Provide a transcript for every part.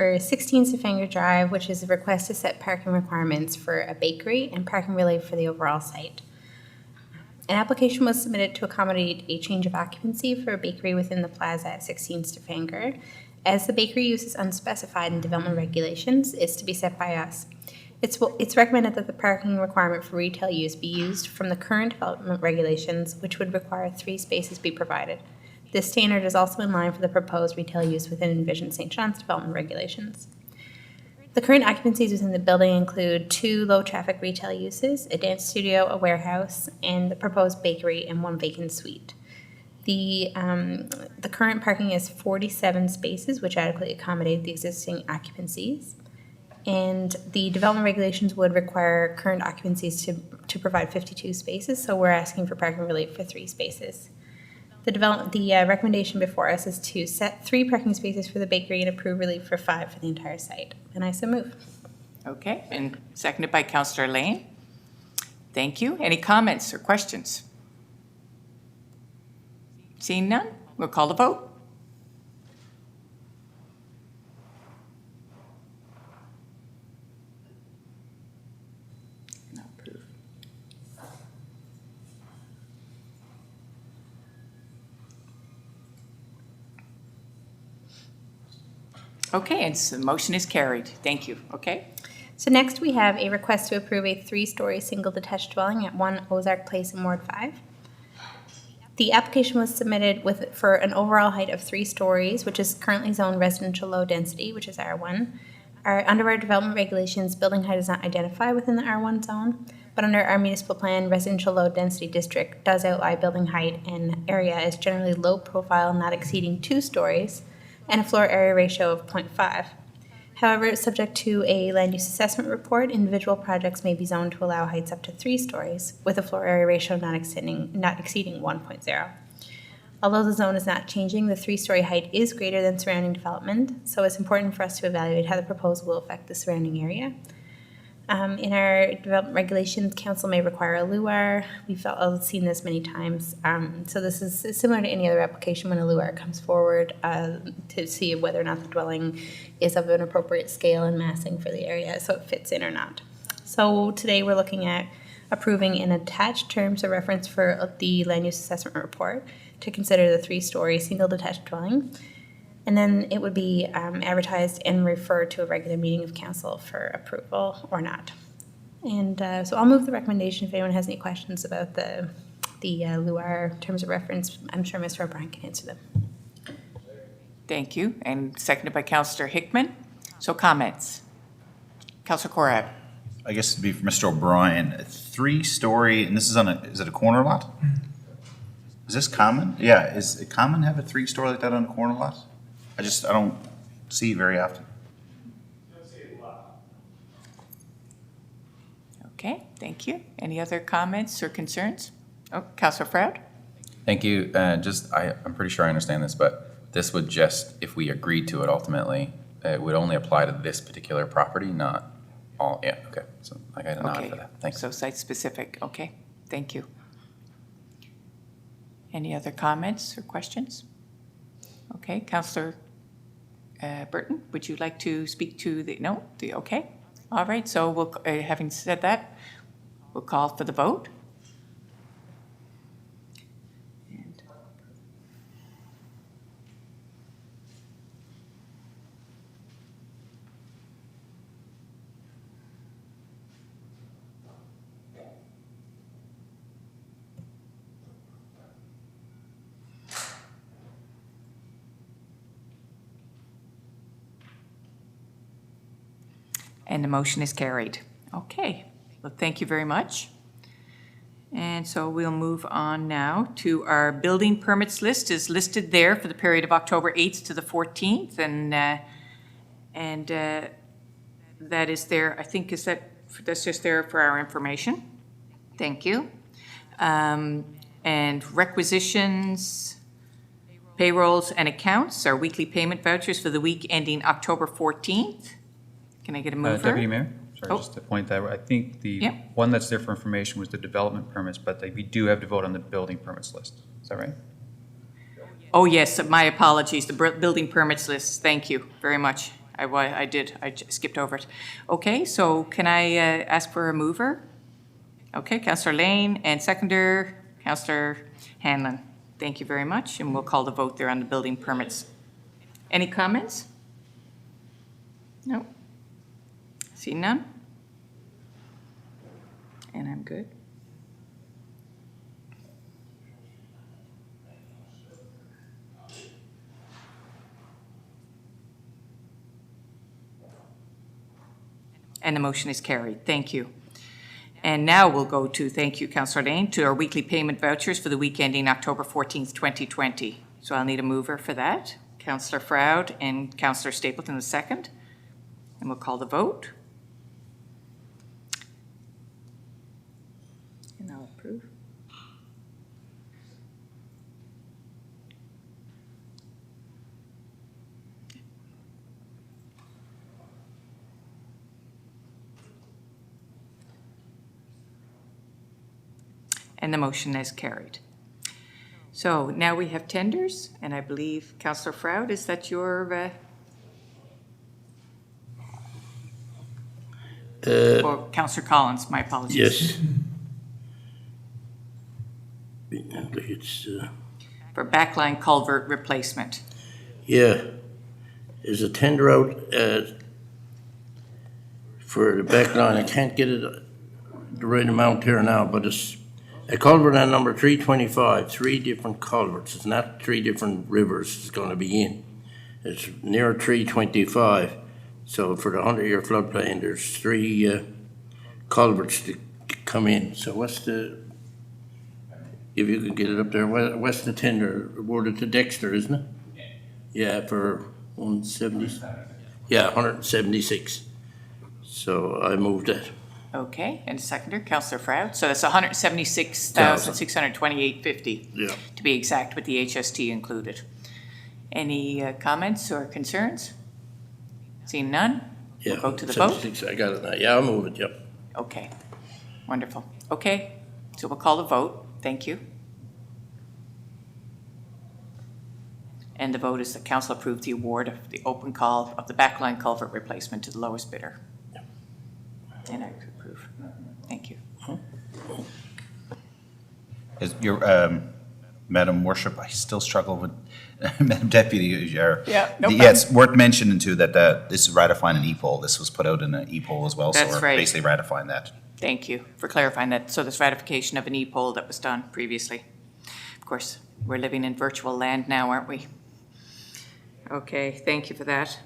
for 16 Stavanger Drive, which is a request to set parking requirements for a bakery and parking relief for the overall site. An application was submitted to accommodate a change of occupancy for a bakery within the plaza at 16 Stavanger. As the bakery use is unspecified in development regulations, it's to be set by us. It's recommended that the parking requirement for retail use be used from the current development regulations, which would require 3 spaces be provided. This standard is also in line for the proposed retail use within Envision St. John's development regulations. The current occupancies within the building include 2 low-traffic retail uses, a dance studio, a warehouse, and the proposed bakery and 1 vacant suite. The current parking is 47 spaces, which adequately accommodate the existing occupancies. And the development regulations would require current occupancies to provide 52 spaces, so we're asking for parking relief for 3 spaces. The recommendation before us is to set 3 parking spaces for the bakery and approve relief for 5 for the entire site. And I so move. Okay, and seconded by Councillor Lane. Thank you. Any comments or questions? Seeing none, we'll call the vote. Okay, and so the motion is carried. Thank you. Okay. So next we have a request to approve a 3-story single detached dwelling at 1 Ozark Place in Ward 5. The application was submitted for an overall height of 3 stories, which is currently zoned residential low density, which is R1. Under our development regulations, building height is not identified within the R1 zone, but under our municipal plan, residential low density district does outline building height and area is generally low profile, not exceeding 2 stories, and a floor area ratio of 0.5. However, subject to a land use assessment report, individual projects may be zoned to allow heights up to 3 stories, with a floor area ratio not exceeding 1.0. Although the zone is not changing, the 3-story height is greater than surrounding development, so it's important for us to evaluate how the proposal will affect the surrounding area. In our development regulations, council may require a LUAR. I've seen this many times. So this is similar to any other application when a LUAR comes forward to see whether or not the dwelling is of an appropriate scale and massing for the area, so it fits in or not. So today we're looking at approving an attached terms of reference for the land use assessment report to consider the 3-story single detached dwelling. And then it would be advertised and referred to a regular meeting of council for approval or not. And so I'll move the recommendation. If anyone has any questions about the LUAR terms of reference, I'm sure Mr. O'Brien can answer them. Thank you. And seconded by Councillor Hickman. So comments. Councillor Corab. I guess it'd be for Mr. O'Brien. A 3-story, and this is is it a corner lot? Is this common? Yeah, is it common to have a 3-story like that on a corner lot? I don't see it very often. Okay, thank you. Any other comments or concerns? Oh, Councillor Froud. Thank you. I'm pretty sure I understand this, but this would just, if we agreed to it ultimately, it would only apply to this particular property, not all. Yeah, okay. So I got a nod for that. Thanks. So site specific. Okay, thank you. Any other comments or questions? Okay, Councillor Burton, would you like to speak to okay. All right, so we'll, having said that, we'll call for the vote. And the motion is carried. Okay, well, thank you very much. And so we'll move on now to our building permits list is listed there for the period of October 8th to the 14th. And that is there, I think, that's just there for our information. Thank you. And requisitions, payrolls, and accounts are weekly payment vouchers for the week ending October 14th. Can I get a mover? Deputy Mayor, sorry, just to point that out. I think the one that's there for information was the development permits, but we do have to vote on the building permits list. Is that right? Oh, yes, my apologies. The building permits list. Thank you very much. I did, skipped over it. Okay, so can I ask for a mover? Okay, Councillor Lane, and seconder, Councillor Hanlon. Thank you very much, and we'll call the vote there on the building permits. Any comments? No? See none? And I'm good. And the motion is carried. Thank you. And now we'll go to, thank you, Councillor Lane, to our weekly payment vouchers for the week ending October 14th, 2020. So I'll need a mover for that. Councillor Froud and Councillor Stapleton the second. And we'll call the vote. And I'll approve. And the motion is carried. So now we have tenders, and I believe, Councillor Froud, is that your, or Councillor Collins, my apologies. Yes. It's, For backline culvert replacement. yeah, there's a tender out for the back line. I can't get it the right amount here now, but it's a culvert on number 325, 3 different culverts. It's not 3 different rivers it's going to be in. It's near 325. So for the 100-year floodplain, there's 3 culverts to come in. So what's the, if you could get it up there, what's the tender awarded to Dexter, isn't it? Yeah, for 170. Yeah, 176. So I moved that. Okay, and seconder, Councillor Froud. So that's $176,628.50. Yeah. To be exact, with the HST included. Any comments or concerns? Seeing none? Yeah. We'll go to the vote. 76, I got it now. Yeah, I'll move it, yep. Okay, wonderful. Okay, so we'll call the vote. Thank you. And the vote is the council approved the award of the open call of the backline culvert replacement to the lowest bidder. And I approve. Thank you. Is your, Madam Worship, I still struggle with, Madam Deputy, Yeah, no yeah, it's worth mentioning too that this is ratifying an EPOL. This was put out in an EPOL as well, so That's we're right. basically ratifying that. Thank you for clarifying that. So this ratification of an e-poll that was done previously. Of course, we're living in virtual land now, aren't we? Okay, thank you for that.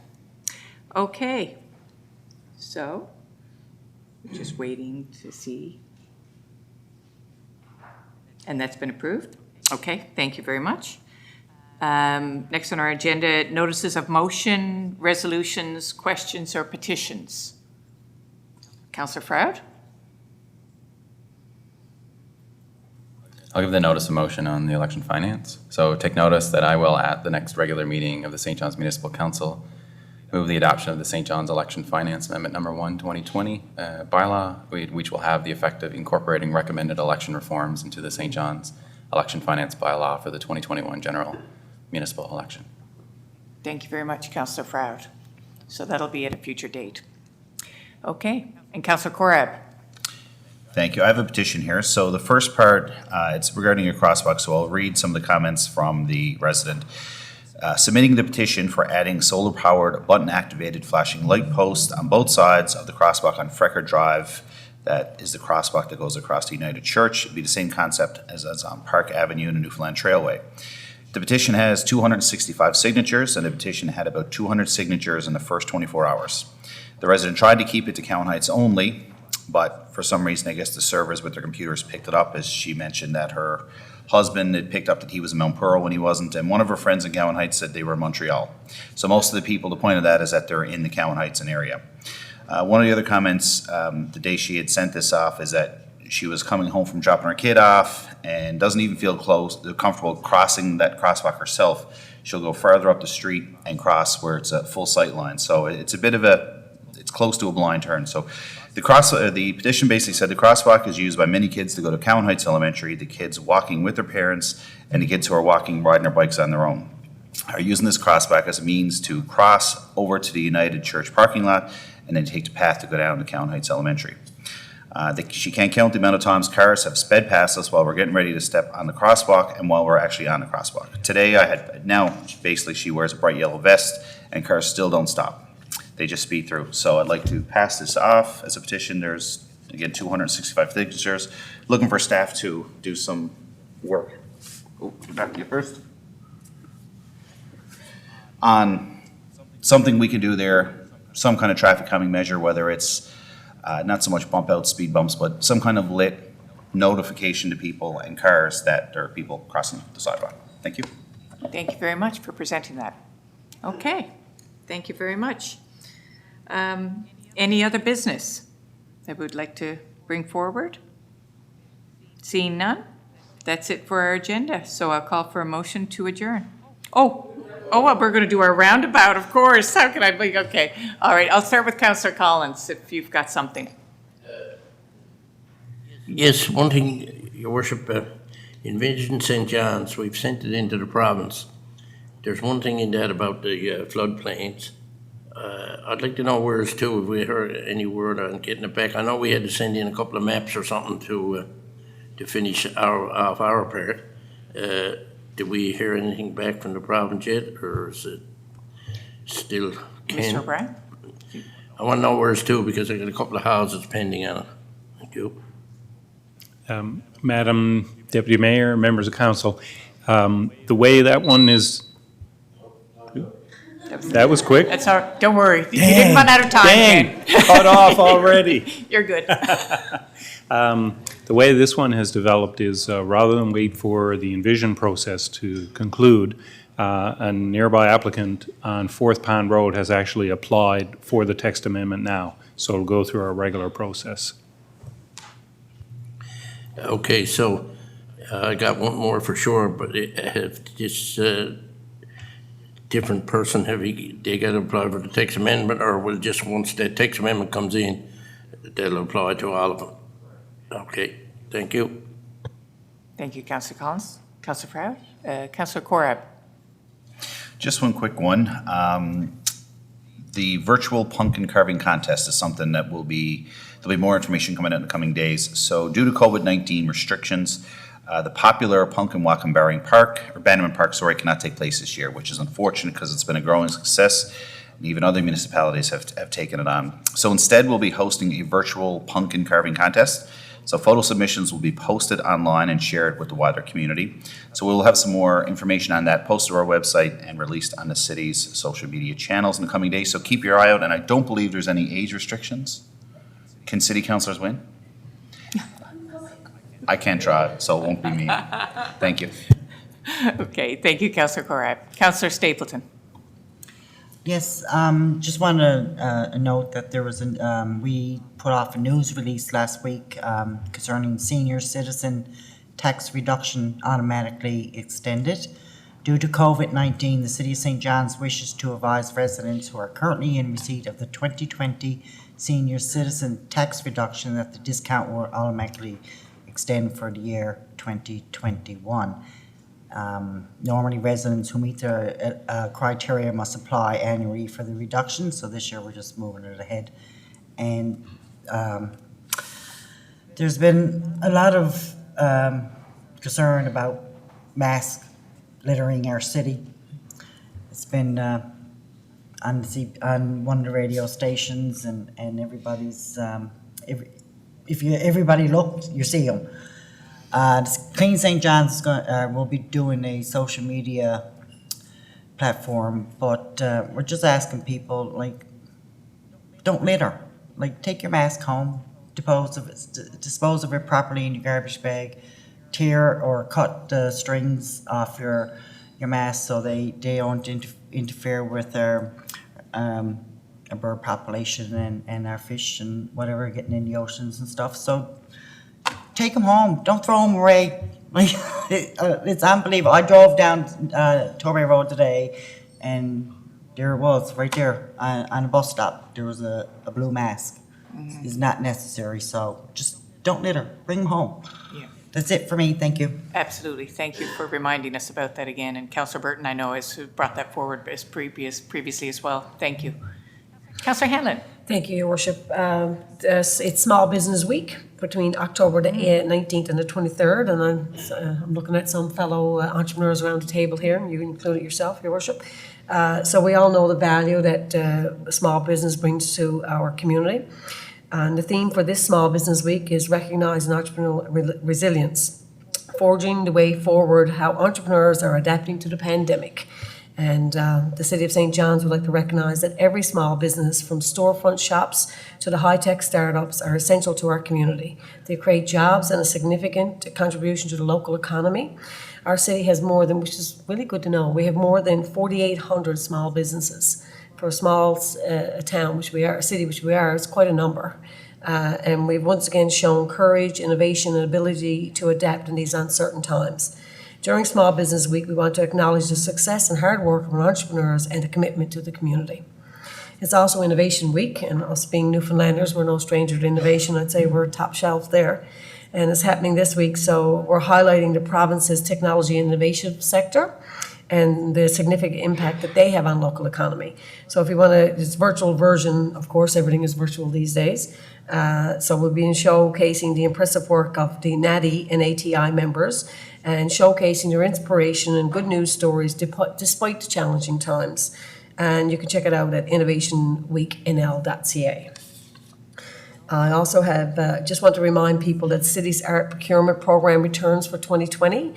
Okay, so just waiting to see. And that's been approved? Okay, thank you very much. Next on our agenda, notices of motion, resolutions, questions, or petitions. Councillor Froud? I'll give the notice of motion on the election finance. So take notice that I will, at the next regular meeting of the St. John's Municipal Council, move the adoption of the St. John's Election Finance Amendment Number 1, 2020 bylaw, which will have the effect of incorporating recommended election reforms into the St. John's Election Finance bylaw for the 2021 general municipal election. Thank you very much, Councillor Froud. So that'll be at a future date. Okay, and Councillor Corab. Thank you. I have a petition here. So the first part, it's regarding a crosswalk, so I'll read some of the comments from the resident. Submitting the petition for adding solar-powered, button-activated flashing light posts on both sides of the crosswalk on Frecker Drive. That is the crosswalk that goes across the United Church. It'd be the same concept as on Park Avenue and the Newfoundland Trailway. The petition has 265 signatures, and the petition had about 200 signatures in the first 24 hours. The resident tried to keep it to Cowan Heights only, but for some reason, I guess the servers with their computers picked it up, as she mentioned that her husband had picked up that he was in Mount Pearl when he wasn't, and one of her friends in Cowan Heights said they were in Montreal. So most of the people, the point of that is that they're in the Cowan Heights area. One of the other comments the day she had sent this off is that she was coming home from dropping her kid off and doesn't even feel comfortable crossing that crosswalk herself. She'll go farther up the street and cross where it's a full sight line. So it's a bit of it's close to a blind turn. So the petition basically said the crosswalk is used by many kids to go to Cowan Heights Elementary, the kids walking with their parents, and the kids who are riding their bikes on their own. are using this crosswalk as a means to cross over to the United Church parking lot and then take the path to go down to Count Heights Elementary. She can't count the amount of times cars have sped past us while we're getting ready to step on the crosswalk and while we're actually on the crosswalk. Today, basically she wears a bright yellow vest and cars still don't stop. They just speed through. So I'd like to pass this off as a petition. There's, again, 265 signatures. Looking for staff to do some work. Oh, back to you first. On something we can do there, some kind of traffic calming measure, whether it's not so much bump out speed bumps, but some kind of lit notification to people and cars that there are people crossing the sidewalk. Thank you. Thank you very much for presenting that. Okay, thank you very much. Any other business that we would like to bring forward? Seeing none, that's it for our agenda. So I'll call for a motion to adjourn. Well, we're going to do our roundabout, of course. How can I be? Okay. All right. I'll start with Councillor Collins if you've got something. Yes, one thing, Your Worship, in Vision St. John's, we've sent it into the province. There's one thing in that about the floodplains. I'd like to know where it's to, if we heard any word on getting it back. I know we had to send in a couple of maps or something to finish off our part. Did we hear anything back from the province yet, or is it still? Mr. O'Brien? I want to know where it's to, because I got a couple of houses pending on it. Thank you. Madam Deputy Mayor, members of council, the way that one is, that was quick. That's all right. Don't worry. You didn't run out of time. Dang, cut off already. You're good. The way this one has developed is rather than wait for the envision process to conclude, a nearby applicant on Fourth Pond Road has actually applied for the text amendment now. So it'll go through our regular process. Okay, so I got one more for sure, but have this different person, they got to apply for the text amendment, or will just once the text amendment comes in, they'll apply to all of them? Okay, thank you. Thank you, Councillor Collins. Councillor Proud? Councillor Corab? Just one quick one. The virtual pumpkin carving contest is something that there'll be more information coming out in the coming days. So due to COVID-19 restrictions, the popular pumpkin walk in Bannerman Park, cannot take place this year, which is unfortunate because it's been a growing success. And even other municipalities have taken it on. So instead, we'll be hosting a virtual pumpkin carving contest. So photo submissions will be posted online and shared with the wider community. So we'll have some more information on that posted to our website and released on the city's social media channels in the coming days. So keep your eye out, and I don't believe there's any age restrictions. Can city councilors win? I can't try, so it won't be me. Thank you. Okay, thank you, Councillor Corab. Councillor Stapleton? Yes, just want to note that there was we put off a news release last week concerning senior citizen tax reduction automatically extended. Due to COVID-19, the City of St. John's wishes to advise residents who are currently in receipt of the 2020 senior citizen tax reduction that the discount will automatically extend for the year 2021. Normally, residents who meet the criteria must apply annually for the reduction, so this year we're just moving it ahead. And there's been a lot of concern about mask littering our city. It's been on one of the radio stations, and everybody's everybody look, you see them. Clean St. John's will be doing a social media platform, but we're just asking people, like, don't litter. Like, take your mask home, dispose of it properly in your garbage bag, tear or cut the strings off your mask so they don't interfere with our bird population and our fish and whatever getting in the oceans and stuff. So take them home. Don't throw them away. Like, it's unbelievable. I drove down Torbay Road today, and there it was, right there on a bus stop. There was a blue mask. Mm-hmm. It's not necessary, so just don't litter. Bring them home. Yeah. That's it for me, thank you. Absolutely. Thank you for reminding us about that again. And Councillor Burton, I know, has brought that forward as previously as well. Thank you. Councillor Hanlon. Thank you, Your Worship. It's Small Business Week between October the 19th and the 23rd, and I'm looking at some fellow entrepreneurs around the table here, and you included yourself, Your Worship. So we all know the value that small business brings to our community. And the theme for this Small Business Week is Recognizing Entrepreneurial Resilience, forging the way forward how entrepreneurs are adapting to the pandemic. And the City of St. John's would like to recognize that every small business, from storefront shops to the high-tech startups, are essential to our community. They create jobs and a significant contribution to the local economy. Our city has more than, which is really good to know, we have more than 4,800 small businesses. For a small town, which we are, a city which we are, it's quite a number. And we've once again shown courage, innovation, and ability to adapt in these uncertain times. During Small Business Week, we want to acknowledge the success and hard work of our entrepreneurs and the commitment to the community. It's also Innovation Week, and us being Newfoundlanders, we're no stranger to innovation. I'd say we're top shelf there. And it's happening this week, so we're highlighting the province's technology and innovation sector and the significant impact that they have on local economy. So if you want to, it's virtual version, of course, everything is virtual these days. So we'll be showcasing the impressive work of the NADI and ATI members and showcasing their inspiration and good news stories despite the challenging times. And you can check it out at innovationweeknl.ca. I also have, just want to remind people that the city's art procurement program returns for 2020.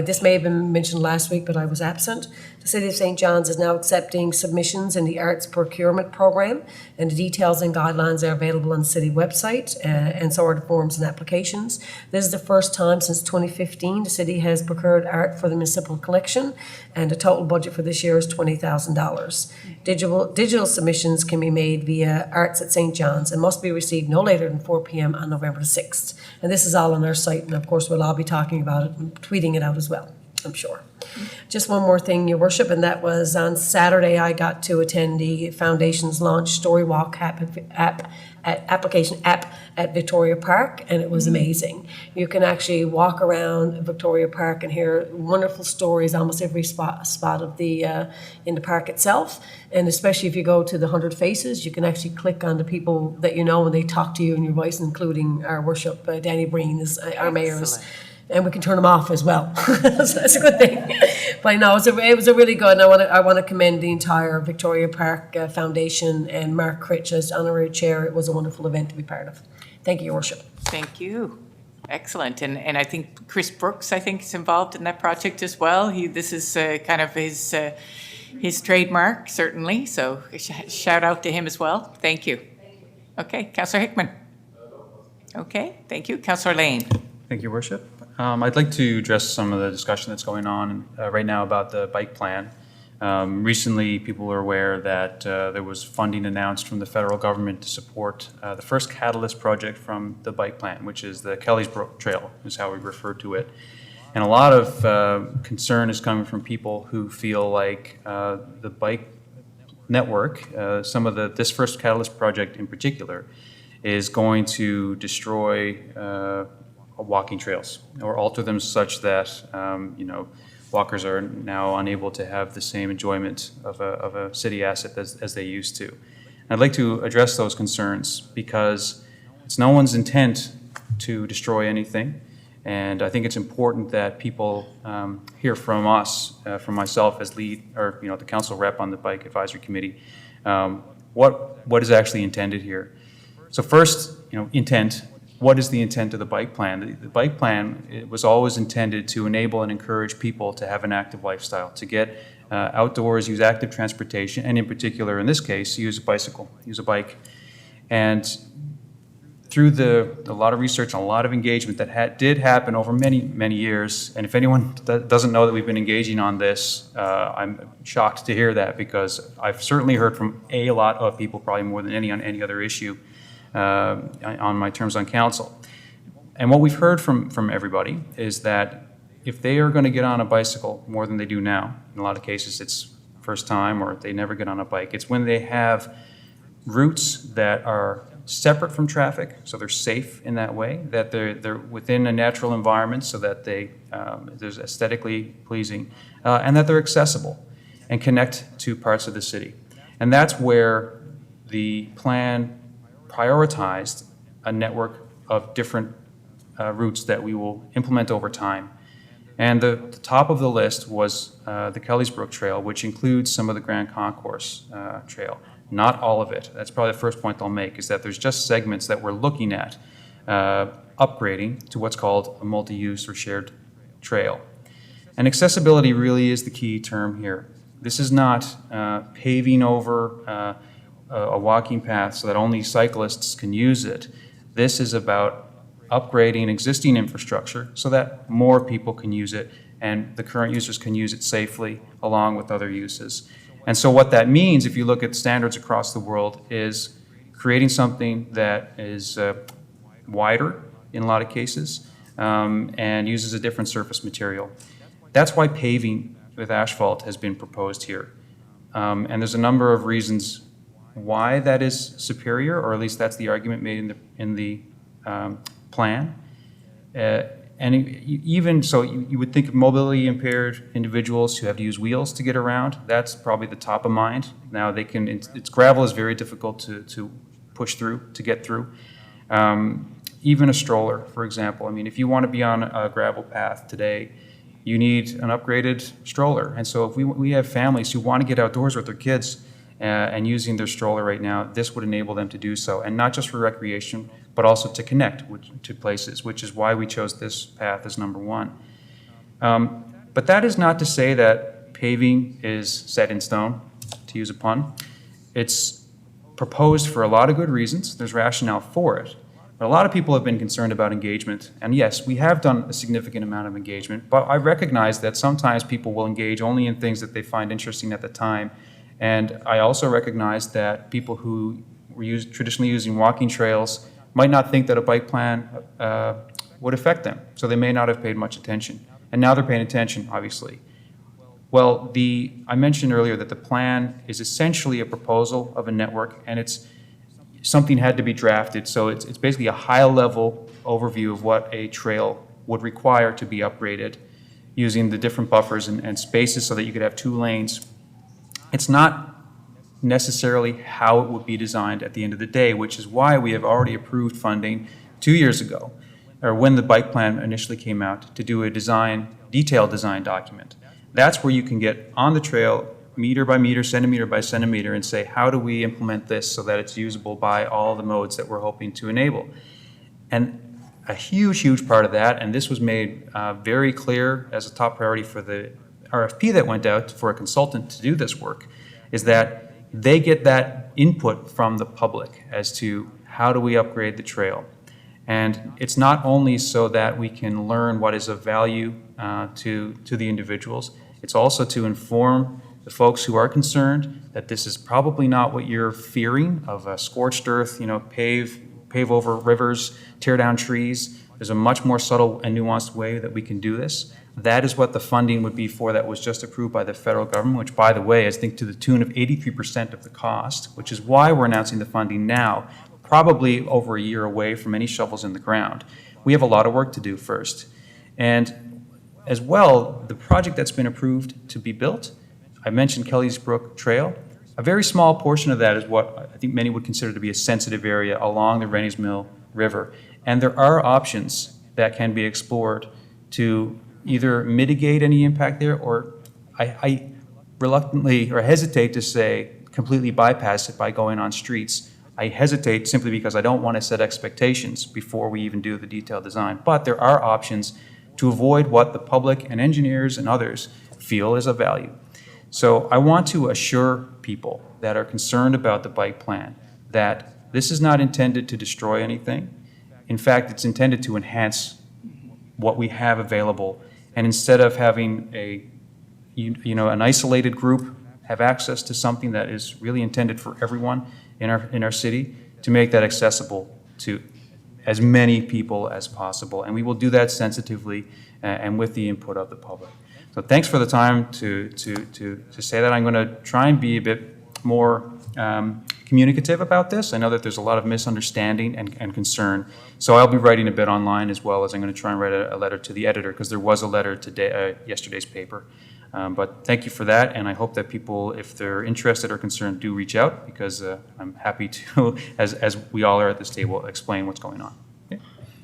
This may have been mentioned last week, but I was absent. The City of St. John's is now accepting submissions in the arts procurement program, and the details and guidelines are available on the city website, and so are the forms and applications. This is the first time since 2015 the city has procured art for the municipal collection, and the total budget for this year is $20,000. Digital submissions can be made via Arts at St. John's and must be received no later than 4 p.m. on November the 6th. And this is all on our site, and of course we'll all be talking about it and tweeting it out as well, I'm sure. Just one more thing, Your Worship, and that was on Saturday I got to attend the Foundation's launch Story Walk application app at Victoria Park, and it was amazing. You can actually walk around Victoria Park and hear wonderful stories almost every spot of the in the park itself, and especially if you go to the 100 Faces, you can actually click on the people that you know and they talk to you in your voice, including our Worship Danny Breen, is our mayor's. And we can turn them off as well. So that's a good thing. But no, it was a really good, and I want to commend the entire Victoria Park Foundation and Mark Critch as honorary chair. It was a wonderful event to be part of. Thank you, Your Worship. Thank you. Excellent. And I think Chris Brooks, is involved in that project as well. This is kind of his trademark, certainly. So shout out to him as well. Thank you. Okay, Councillor Hickman. Okay, thank you. Councillor Lane. Thank you, Your Worship. I'd like to address some of the discussion that's going on right now about the bike plan. Recently, people were aware that there was funding announced from the federal government to support the first catalyst project from the bike plan, which is the Kellysbrook Trail, is how we refer to it. And a lot of concern is coming from people who feel like the bike network, this first catalyst project in particular, is going to destroy walking trails or alter them such that walkers are now unable to have the same enjoyment of a city asset as they used to. And I'd like to address those concerns because it's no one's intent to destroy anything, and I think it's important that people hear from us, from myself as lead, or the council rep on the Bike Advisory Committee, what is actually intended here. So first, intent. What is the intent of the bike plan? The bike plan, it was always intended to enable and encourage people to have an active lifestyle, to get outdoors, use active transportation, and in particular, in this case, use a bicycle, use a bike. And through a lot of research and a lot of engagement that did happen over many, many years, and if anyone doesn't know that we've been engaging on this, I'm shocked to hear that because I've certainly heard from a lot of people, probably more than any on any other issue, on my terms on council. And what we've heard from everybody is that if they are going to get on a bicycle more than they do now, in a lot of cases it's first time or they never get on a bike, it's when they have routes that are separate from traffic, so they're safe in that way, that they're within a natural environment so that they're aesthetically pleasing, and that they're accessible and connect to parts of the city. And that's where the plan prioritized a network of different routes that we will implement over time. And the top of the list was the Kellysbrook Trail, which includes some of the Grand Concourse Trail. Not all of it. That's probably the first point I'll make, is that there's just segments that we're looking at upgrading to what's called a multi-use or shared trail. And accessibility really is the key term here. This is not paving over a walking path so that only cyclists can use it. This is about upgrading existing infrastructure so that more people can use it and the current users can use it safely along with other uses. And so what that means, if you look at standards across the world, is creating something that is wider in a lot of cases and uses a different surface material. That's why paving with asphalt has been proposed here. And there's a number of reasons why that is superior, or at least that's the argument made in the plan. And even so, you would think of mobility impaired individuals who have to use wheels to get around. That's probably the top of mind. Now they can, it's gravel is very difficult to push through, to get through. Even a stroller, for example. I mean, if you want to be on a gravel path today, you need an upgraded stroller. And so if we have families who want to get outdoors with their kids and using their stroller right now, this would enable them to do so. And not just for recreation, but also to connect to places, which is why we chose this path as number one. But that is not to say that paving is set in stone, to use a pun. It's proposed for a lot of good reasons. There's rationale for it. But a lot of people have been concerned about engagement. And yes, we have done a significant amount of engagement, but I recognize that sometimes people will engage only in things that they find interesting at the time. And I also recognize that people who were traditionally using walking trails might not think that a bike plan would affect them. So they may not have paid much attention. And now they're paying attention, obviously. Well, I mentioned earlier that the plan is essentially a proposal of a network, and something had to be drafted. So it's basically a high-level overview of what a trail would require to be upgraded using the different buffers and spaces so that you could have 2 lanes. It's not necessarily how it would be designed at the end of the day, which is why we have already approved funding 2 years ago, or when the bike plan initially came out, to do a detailed design document. That's where you can get on the trail, meter by meter, centimeter by centimeter, and say, how do we implement this so that it's usable by all the modes that we're hoping to enable? And a huge, huge part of that, and this was made very clear as a top priority for the RFP that went out for a consultant to do this work, is that they get that input from the public as to how do we upgrade the trail. And it's not only so that we can learn what is of value to the individuals, it's also to inform the folks who are concerned that this is probably not what you're fearing of a scorched earth, pave over rivers, tear down trees. There's a much more subtle and nuanced way that we can do this. That is what the funding would be for that was just approved by the federal government, which, by the way, is, I think, to the tune of 83% of the cost, which is why we're announcing the funding now, probably over a year away from any shovels in the ground. We have a lot of work to do first. And as well, the project that's been approved to be built, I mentioned Kellysbrook Trail. A very small portion of that is what I think many would consider to be a sensitive area along the Rennie's Mill River. And there are options that can be explored to either mitigate any impact there, or I reluctantly or hesitate to say completely bypass it by going on streets. I hesitate simply because I don't want to set expectations before we even do the detailed design. But there are options to avoid what the public and engineers and others feel is of value. So I want to assure people that are concerned about the bike plan that this is not intended to destroy anything. In fact, it's intended to enhance what we have available. And instead of having an isolated group have access to something that is really intended for everyone in our city, to make that accessible to as many people as possible. And we will do that sensitively and with the input of the public. So thanks for the time to say that. I'm going to try and be a bit more communicative about this. I know that there's a lot of misunderstanding and concern. So I'll be writing a bit online as well as I'm going to try and write a letter to the editor, because there was a letter today, yesterday's paper. But thank you for that, and I hope that people, if they're interested or concerned, do reach out, because I'm happy to, as we all are at this table, explain what's going on. Okay.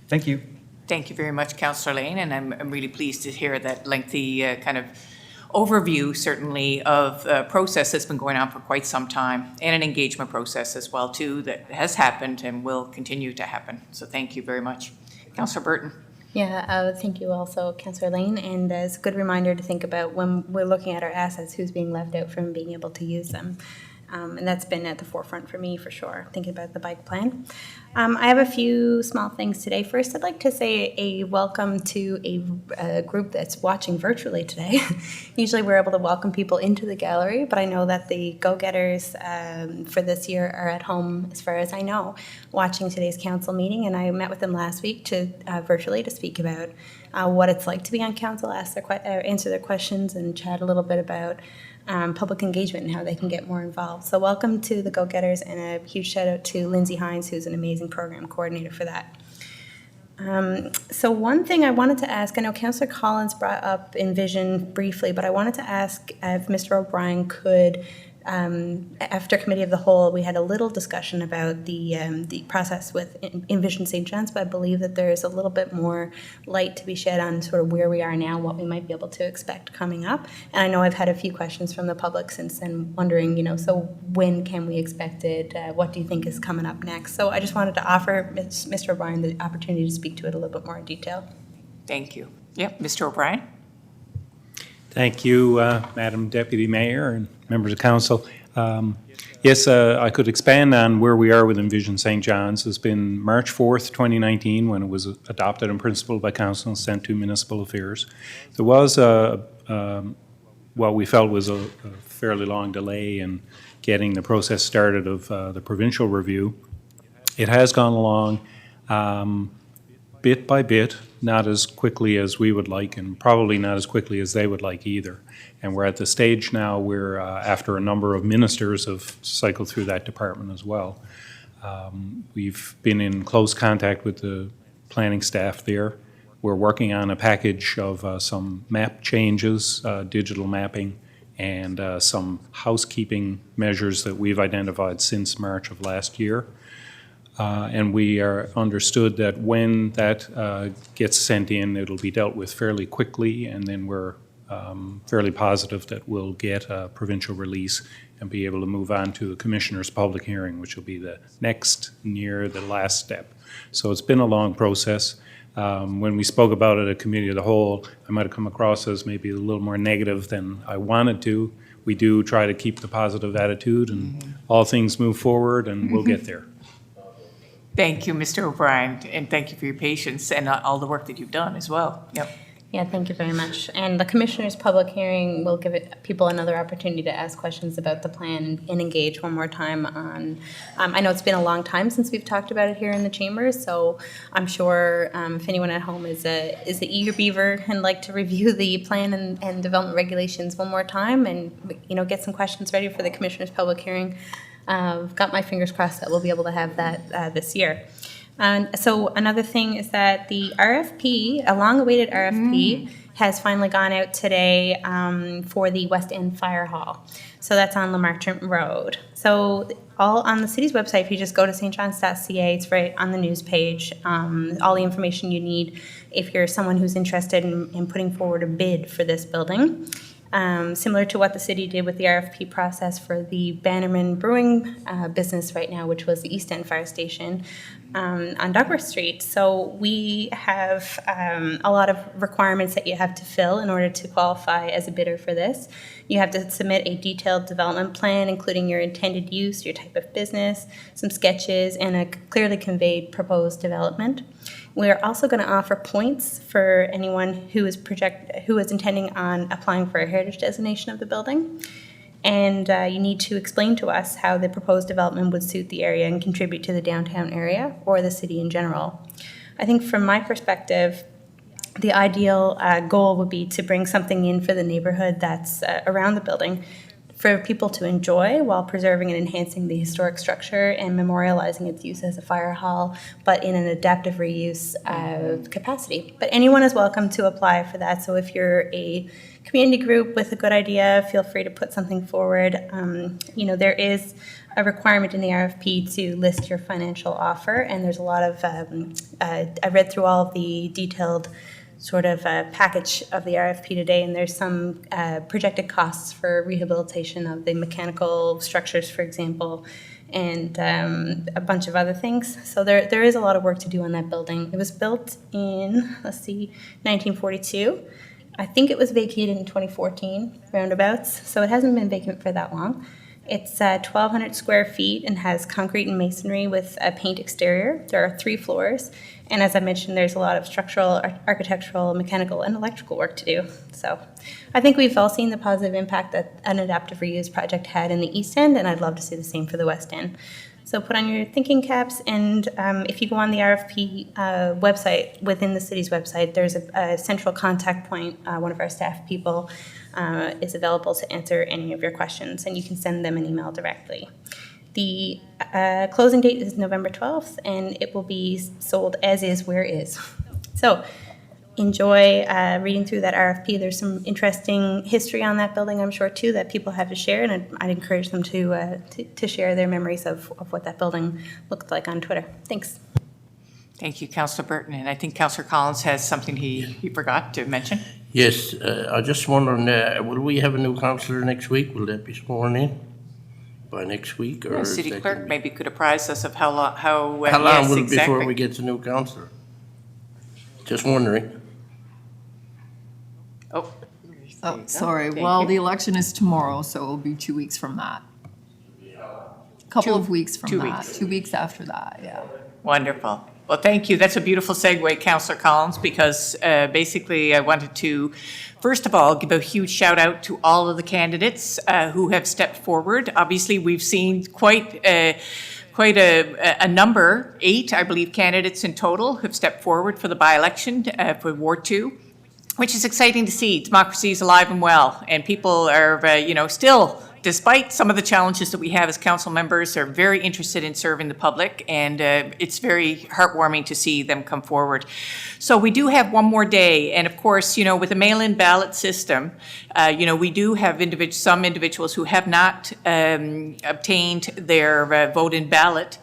Thank you. Thank you very much, Councillor Lane, and I'm really pleased to hear that lengthy kind of overview, certainly, of a process that's been going on for quite some time, and an engagement process as well, too, that has happened and will continue to happen. So thank you very much. Councillor Burton. Yeah, thank you also, Councillor Lane, and it's a good reminder to think about when we're looking at our assets, who's being left out from being able to use them. And that's been at the forefront for me, for sure, thinking about the bike plan. I have a few small things today. First, I'd like to say a welcome to a group that's watching virtually today. Usually we're able to welcome people into the gallery, but I know that the go-getters for this year are at home, as far as I know, watching today's council meeting, and I met with them last week to virtually to speak about what it's like to be on council, answer their questions, and chat a little bit about public engagement and how they can get more involved. So welcome to the go-getters, and a huge shout out to Lindsay Hines, who's an amazing program coordinator for that. So one thing I wanted to ask, I know Councillor Collins brought up Envision briefly, but I wanted to ask if Mr. O'Brien could, after Committee of the Whole, we had a little discussion about the process with Envision St. John's, but I believe that there is a little bit more light to be shed on sort of where we are now, what we might be able to expect coming up. And I know I've had a few questions from the public since then, wondering, so when can we expect it? What do you think is coming up next? So I just wanted to offer Mr. O'Brien the opportunity to speak to it a little bit more in detail. Thank you. Yep, Mr. O'Brien. Thank you, Madam Deputy Mayor and members of council. Yes, I could expand on where we are with Envision St. John's. It's been March 4th, 2019, when it was adopted in principle by council and sent to municipal affairs. There was what we felt was a fairly long delay in getting the process started of the provincial review. It has gone along bit by bit, not as quickly as we would like, and probably not as quickly as they would like either. And we're at the stage now where, after a number of ministers have cycled through that department as well, we've been in close contact with the planning staff there. We're working on a package of some map changes, digital mapping, and some housekeeping measures that we've identified since March of last year. And we are understood that when that gets sent in, it'll be dealt with fairly quickly, and then we're fairly positive that we'll get a provincial release and be able to move on to a commissioner's public hearing, which will be the next near the last step. So it's been a long process. When we spoke about it at Committee of the Whole, I might have come across as maybe a little more negative than I wanted to. We do try to keep the positive attitude, and all things move forward, and we'll get there. Thank you, Mr. O'Brien, and thank you for your patience and all the work that you've done as well. Yep. Yeah, thank you very much. And the Commissioner's public hearing will give people another opportunity to ask questions about the plan and engage one more time on, I know it's been a long time since we've talked about it here in the chambers, so I'm sure if anyone at home is a eager beaver and like to review the plan and development regulations one more time and, get some questions ready for the Commissioner's public hearing, I've got my fingers crossed that we'll be able to have that this year. And so another thing is that the RFP, a long-awaited RFP, has finally gone out today for the West End Fire Hall. So that's on Lamarchant Road. So all on the city's website, if you just go to stjohns.ca, it's right on the news page, all the information you need if you're someone who's interested in putting forward a bid for this building. Similar to what the city did with the RFP process for the Bannerman Brewing business right now, which was the East End Fire Station on Douglas Street. So we have a lot of requirements that you have to fill in order to qualify as a bidder for this. You have to submit a detailed development plan, including your intended use, your type of business, some sketches, and a clearly conveyed proposed development. We're also going to offer points for anyone who is intending on applying for a heritage designation of the building. And you need to explain to us how the proposed development would suit the area and contribute to the downtown area or the city in general. I think from my perspective, the ideal goal would be to bring something in for the neighborhood that's around the building for people to enjoy while preserving and enhancing the historic structure and memorializing its use as a fire hall, but in an adaptive reuse capacity. But anyone is welcome to apply for that. So if you're a community group with a good idea, feel free to put something forward. There is a requirement in the RFP to list your financial offer, and there's a lot of, I read through all of the detailed sort of package of the RFP today, and there's some projected costs for rehabilitation of the mechanical structures, for example, and a bunch of other things. So there is a lot of work to do on that building. It was built in, 1942. I think it was vacated in 2014, roundabouts, so it hasn't been vacant for that long. It's 1,200 square feet and has concrete and masonry with a paint exterior. There are 3 floors. And as I mentioned, there's a lot of structural, architectural, mechanical, and electrical work to do. So I think we've all seen the positive impact that an adaptive reuse project had in the East End, and I'd love to see the same for the West End. So put on your thinking caps, and if you go on the RFP website, within the city's website, there's a central contact point. One of our staff people is available to answer any of your questions, and you can send them an email directly. The closing date is November 12th, and it will be sold as is, where is. So enjoy reading through that RFP. There's some interesting history on that building, I'm sure, too, that people have to share, and I'd encourage them to share their memories of what that building looked like on Twitter. Thanks. Thank you, Councillor Burton. And I think Councillor Collins has something he forgot to mention. Yes, I just wondering, will we have a new councillor next week? Will that be sworn in by next week? Or City is Clerk that- maybe could apprise us of how long, How long yes, will it exactly. before we get the new councillor? Just wondering. Oh, Oh, sorry. Thank Well, you. the election is tomorrow, so it'll be 2 weeks from that. Couple of weeks from 2 that. weeks. 2 weeks after that, yeah. wonderful. Well, thank you. That's a beautiful segue, Councillor Collins, because basically I wanted to, first of all, give a huge shout out to all of the candidates who have stepped forward. Obviously, we've seen quite a number, 8, I believe, candidates in total have stepped forward for the by-election for Ward 2, which is exciting to see. Democracy is alive and well, and people are, still, despite some of the challenges that we have as council members, are very interested in serving the public, and it's very heartwarming to see them come forward. So we do have one more day, and of course, with a mail-in ballot system, we do have some individuals who have not obtained their vote-in ballot.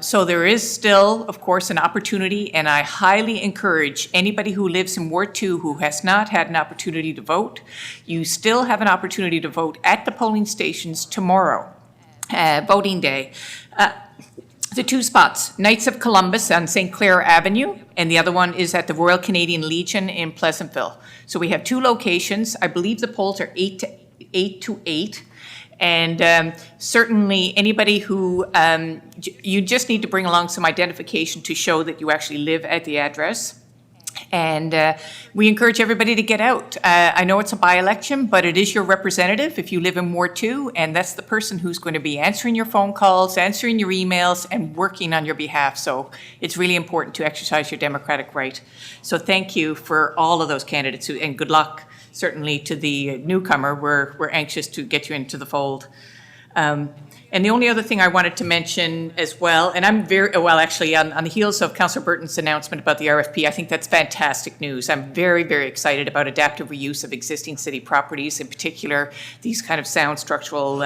So there is still, of course, an opportunity, and I highly encourage anybody who lives in Ward 2 who has not had an opportunity to vote, you still have an opportunity to vote at the polling stations tomorrow, voting day. The 2 spots, Knights of Columbus on St. Clair Avenue, and the other one is at the Royal Canadian Legion in Pleasantville. So we have 2 locations. I believe the polls are 8 to 8. And certainly anybody who, you just need to bring along some identification to show that you actually live at the address. And we encourage everybody to get out. I know it's a by-election, but it is your representative if you live in Ward 2, and that's the person who's going to be answering your phone calls, answering your emails, and working on your behalf. So it's really important to exercise your democratic right. So thank you for all of those candidates, and good luck. Certainly to the newcomer, we're anxious to get you into the fold. And the only other thing I wanted to mention as well, and I'm actually on the heels of Councillor Burton's announcement about the RFP, I think that's fantastic news. I'm very, very excited about adaptive reuse of existing city properties, in particular, these kind of sound structural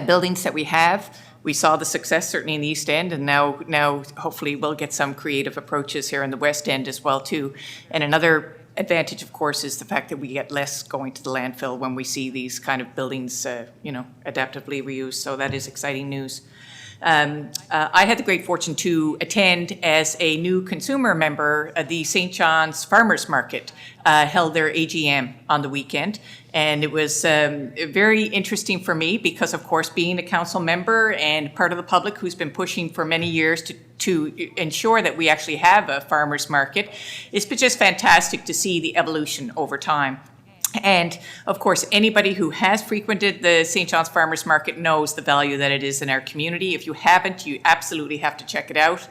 buildings that we have. We saw the success certainly in the East End, and now hopefully we'll get some creative approaches here in the West End as well too. And another advantage, of course, is the fact that we get less going to the landfill when we see these kind of buildings, adaptively reused. So that is exciting news. I had the great fortune to attend as a new consumer member. The St. John's Farmers Market held their AGM on the weekend. And it was very interesting for me because, of course, being a council member and part of the public who's been pushing for many years to ensure that we actually have a farmers market, it's been just fantastic to see the evolution over time. And of course, anybody who has frequented the St. John's Farmers Market knows the value that it is in our community. If you haven't, you absolutely have to check it out.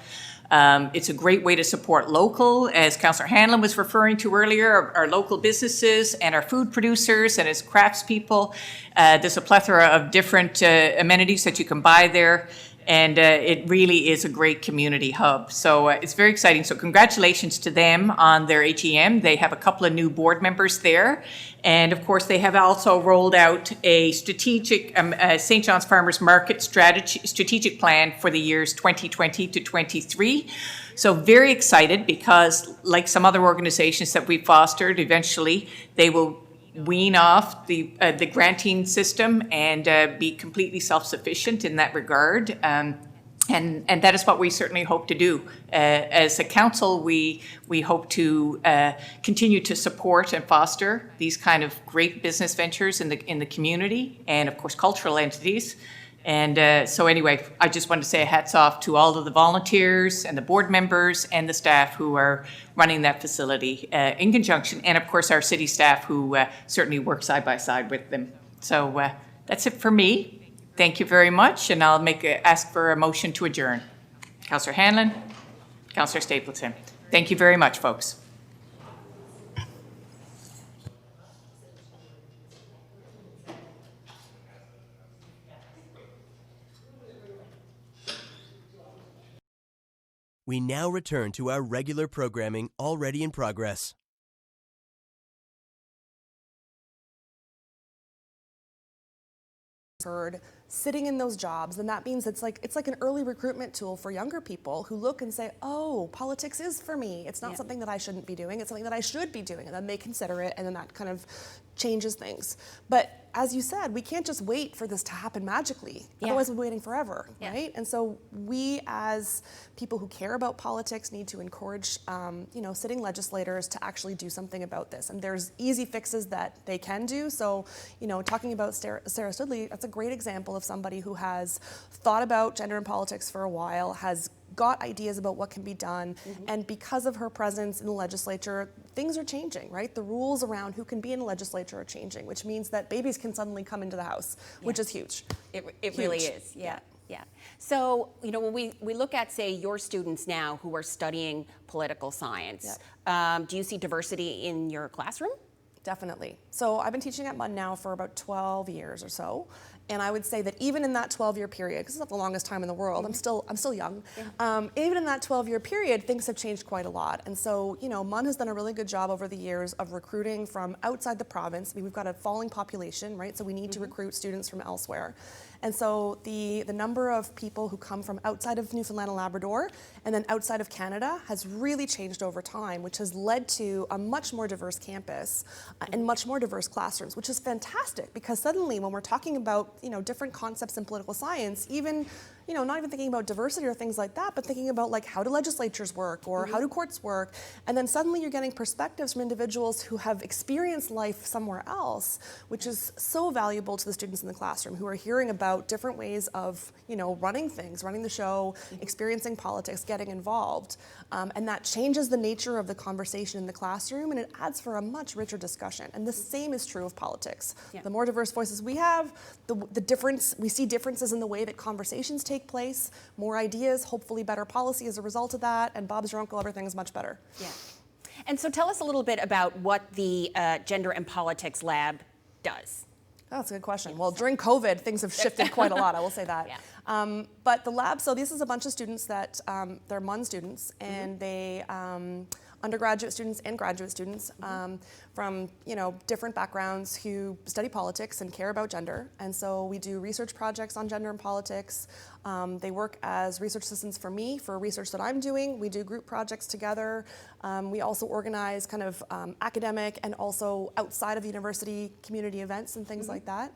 It's a great way to support local, as Councillor Hanlon was referring to earlier, our local businesses and our food producers and as craftspeople. There's a plethora of different amenities that you can buy there. And it really is a great community hub. So it's very exciting. So congratulations to them on their AGM. They have a couple of new board members there. And of course, they have also rolled out a strategic St. John's Farmers Market strategic plan for the years 2020 to 23. So very excited because, like some other organizations that we've fostered, eventually they will wean off the granting system and be completely self-sufficient in that regard. And that is what we certainly hope to do. As a council, we hope to continue to support and foster these kind of great business ventures in the community and, of course, cultural entities. And so anyway, I just want to say hats off to all of the volunteers and the board members and the staff who are running that facility in conjunction, and of course our city staff who certainly work side by side with them. So that's it for me. Thank you very much, and I'll ask for a motion to adjourn. Councillor Hanlon, Councillor Stapleton. Thank you very much, folks. We now return to our regular programming already in progress. Heard sitting in those jobs, then that means it's like an early recruitment tool for younger people who look and say, oh, politics is for me. It's not something that I shouldn't be doing. It's something that I should be doing. And then they consider it, and then that kind of changes things. But as you said, we can't just wait for this to happen magically. Otherwise, we'll be waiting forever, right? And so we, as people who care about politics, need to encourage, sitting legislators to actually do something about this. And there's easy fixes that they can do. So, talking about Sarah Studley, that's a great example of somebody who has thought about gender and politics for a while, has got ideas about what can be done, and because of her presence in the legislature, things are changing, right? The rules around who can be in the legislature are changing, which means that babies can suddenly come into the house, which is huge. It really is, yeah. So, when we look at, say, your students now who are studying political science, do you see diversity in your classroom? Definitely. So I've been teaching at MUN now for about 12 years or so. And I would say that even in that 12-year period, because it's not the longest time in the world, I'm still young. Even in that 12-year period, things have changed quite a lot. And so, MUN has done a really good job over the years of recruiting from outside the province. I mean, we've got a falling population, right? So we need to recruit students from elsewhere. And so the number of people who come from outside of Newfoundland and Labrador and then outside of Canada has really changed over time, which has led to a much more diverse campus and much more diverse classrooms, which is fantastic because suddenly when we're talking about, different concepts in political science, even, not even thinking about diversity or things like that, but thinking about like how do legislatures work or how do courts work, and then suddenly you're getting perspectives from individuals who have experienced life somewhere else, which is so valuable to the students in the classroom who are hearing about different ways of, running things, running the show, experiencing politics, getting involved. And that changes the nature of the conversation in the classroom, and it adds for a much richer discussion. And the same is true of politics. The more diverse voices we have, we see differences in the way that conversations take place, more ideas, hopefully better policy as a result of that, and Bob's your uncle, everything's much better. Yeah. And so tell us a little bit about what the Gender and Politics Lab does. Oh, that's a good question. Well, during COVID, things have shifted quite a lot, I will say that. But the lab, so this is a bunch of students that, they're MUN students, and they, undergraduate students and graduate students from different backgrounds who study politics and care about gender. And so we do research projects on gender and politics. They work as research assistants for me for research that I'm doing. We do group projects together. We also organize kind of academic and also outside of the university community events and things like that.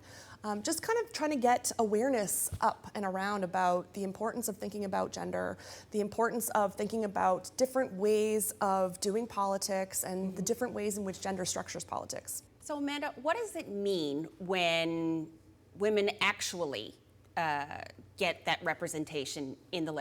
Just kind of trying to get awareness up and around about the importance of thinking about gender, the importance of thinking about different ways of doing politics and the different ways in which gender structures politics. So Amanda, what does it mean when women actually get that representation in the